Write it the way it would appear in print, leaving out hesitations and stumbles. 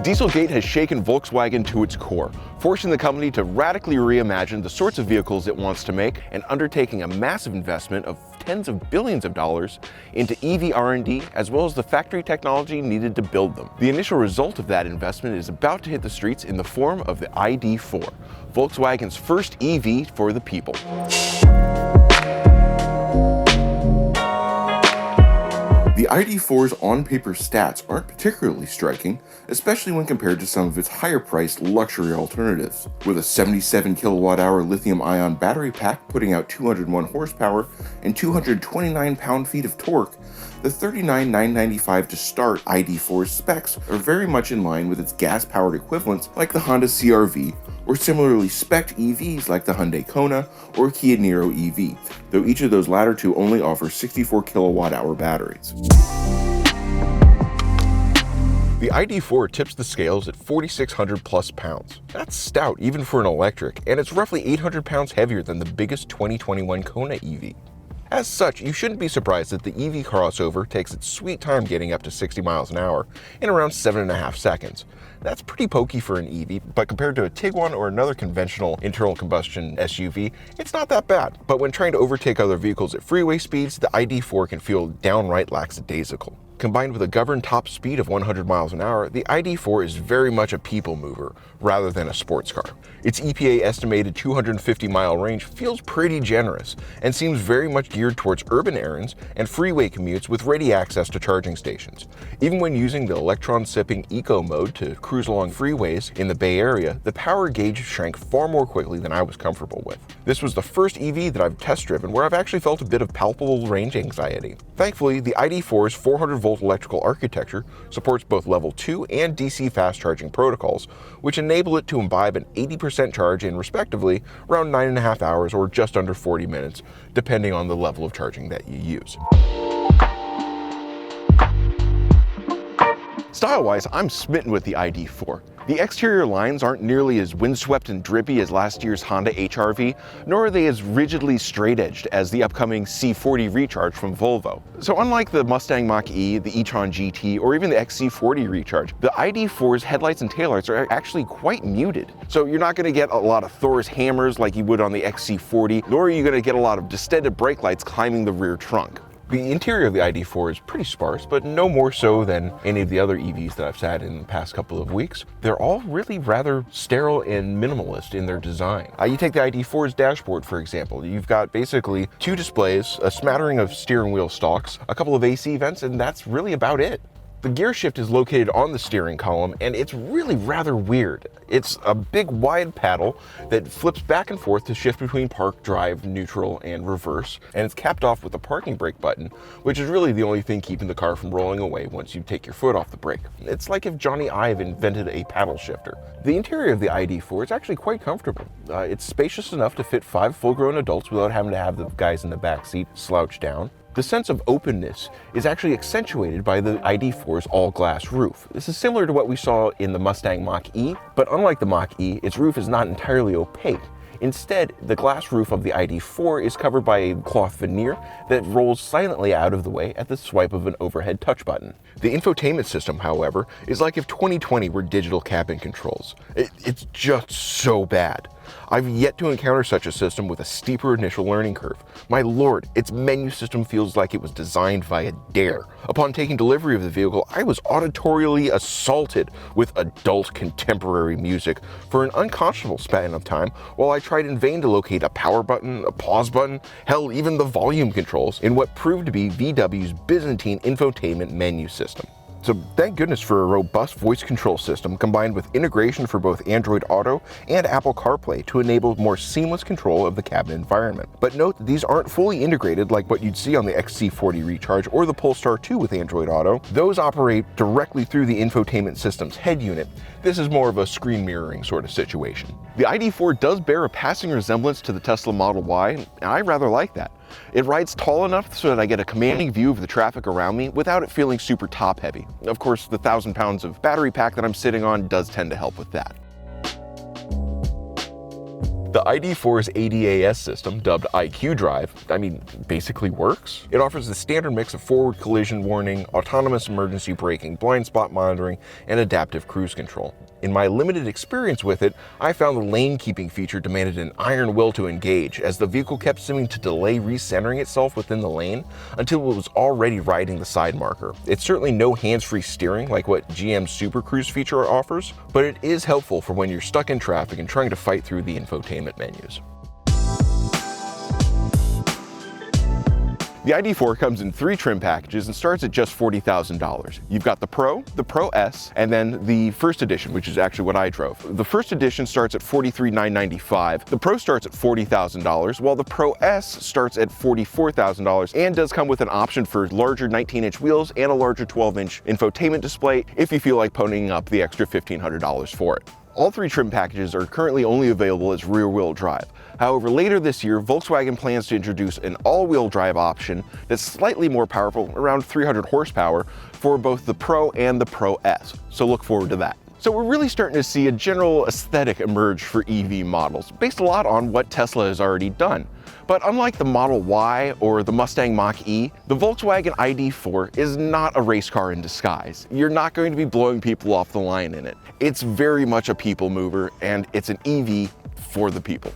Dieselgate has shaken Volkswagen to its core, forcing the company to radically reimagine the sorts of vehicles it wants to make and undertaking a massive investment of tens of billions of dollars into EV R&D as well as the factory technology needed to build them. The initial result of that investment is about to hit the streets in the form of the ID.4, Volkswagen's first EV for the people. The ID.4's on-paper stats aren't particularly striking, especially when compared to some of its higher-priced luxury alternatives. With a 77 kilowatt-hour lithium-ion battery pack putting out 201 horsepower and 229 pound-feet of torque, the $39,995 to start ID.4's specs are very much in line with its gas-powered equivalents like the Honda CR-V or similarly spec'd EVs like the Hyundai Kona or Kia Niro EV, though each of those latter two only offer 64 kilowatt-hour batteries. The ID.4 tips the scales at 4,600 plus pounds. That's stout even for an electric, and it's roughly 800 pounds heavier than the biggest 2021 Kona EV. As such, you shouldn't be surprised that the EV crossover takes its sweet time getting up to 60 miles an hour in around 7.5 seconds. That's pretty pokey for an EV, but compared to a Tiguan or another conventional internal combustion SUV, it's not that bad. But when trying to overtake other vehicles at freeway speeds, the ID.4 can feel downright lackadaisical. Combined with a governed top speed of 100 miles an hour, the ID.4 is very much a people mover rather than a sports car. Its EPA estimated 250-mile range feels pretty generous and seems very much geared towards urban errands and freeway commutes with ready access to charging stations. Even when using the electron-sipping eco mode to cruise along freeways in the Bay Area, the power gauge shrank far more quickly than I was comfortable with. This was the first EV that I've test-driven where I've actually felt a bit of palpable range anxiety. Thankfully, the ID.4's 400-volt electrical architecture supports both level 2 and DC fast charging protocols, which enable it to imbibe an 80% charge in respectively around 9.5 hours or just under 40 minutes, depending on the level of charging that you use. Style-wise, I'm smitten with the ID.4. The exterior lines aren't nearly as windswept and drippy as last year's Honda HR-V, nor are they as rigidly straight-edged as the upcoming C40 Recharge from Volvo. So unlike the Mustang Mach-E, the e-tron GT, or even the XC40 Recharge, the ID.4's headlights and taillights are actually quite muted. So you're not going to get a lot of Thor's hammers like you would on the XC40, nor are you going to get a lot of distended brake lights climbing the rear trunk. The interior of the ID.4 is pretty sparse, but no more so than any of the other EVs that I've sat in the past couple of weeks. They're all really rather sterile and minimalist in their design. You take the ID.4's dashboard, for example. You've got basically two displays, a smattering of steering wheel stalks, a couple of AC vents, and that's really about it. The gear shift is located on the steering column, and it's really rather weird. It's a big wide paddle that flips back and forth to shift between park, drive, neutral, and reverse, and it's capped off with the parking brake button, which is really the only thing keeping the car from rolling away once you take your foot off the brake. It's like if Johnny Ive invented a paddle shifter. The interior of the ID.4 is actually quite comfortable. It's spacious enough to fit 5 full-grown adults without having to have the guys in the back seat slouch down. The sense of openness is actually accentuated by the ID.4's all-glass roof. This is similar to what we saw in the Mustang Mach-E, but unlike the Mach-E, its roof is not entirely opaque. Instead, the glass roof of the ID.4 is covered by a cloth veneer that rolls silently out of the way at the swipe of an overhead touch button. The infotainment system, however, is like if 2020 were digital cabin controls. It's just so bad. I've yet to encounter such a system with a steeper initial learning curve. My lord, its menu system feels like it was designed via dare. Upon taking delivery of the vehicle, I was auditorially assaulted with adult contemporary music for an unconscionable span of time while I tried in vain to locate a power button, a pause button, hell, even the volume controls in what proved to be VW's Byzantine infotainment menu system. So thank goodness for a robust voice control system combined with integration for both Android Auto and Apple CarPlay to enable more seamless control of the cabin environment. But note that these aren't fully integrated like what you'd see on the XC40 Recharge or the Polestar 2 with Android Auto. Those operate directly through the infotainment system's head unit. This is more of a screen mirroring sort of situation. The ID.4 does bear a passing resemblance to the Tesla Model Y, and I rather like that. It rides tall enough so that I get a commanding view of the traffic around me without it feeling super top heavy. Of course, the 1,000 pounds of battery pack that I'm sitting on does tend to help with that. The ID.4's ADAS system, dubbed IQ Drive, basically works. It offers a standard mix of forward collision warning, autonomous emergency braking, blind spot monitoring, and adaptive cruise control. In my limited experience with it, I found the lane keeping feature demanded an iron will to engage, as the vehicle kept seeming to delay recentering itself within the lane until it was already riding the side marker. It's certainly no hands-free steering like what GM's Super Cruise feature offers, but it is helpful for when you're stuck in traffic and trying to fight through the infotainment menus. The ID.4 comes in 3 trim packages and starts at just $40,000. You've got the Pro S, and then the First Edition, which is actually what I drove. The First Edition starts at $43,995. The Pro starts at $40,000, while the Pro S starts at $44,000 and does come with an option for larger 19-inch wheels and a larger 12-inch infotainment display if you feel like ponying up the extra $1,500 for it. All 3 trim packages are currently only available as rear-wheel drive. However, later this year, Volkswagen plans to introduce an all-wheel drive option that's slightly more powerful, around 300 horsepower, for both the Pro and the Pro S. So look forward to that. So we're really starting to see a general aesthetic emerge for EV models, based a lot on what Tesla has already done. But unlike the Model Y or the Mustang Mach-E, the Volkswagen ID.4 is not a race car in disguise. You're not going to be blowing people off the line in it. It's very much a people mover, and it's an EV for the people.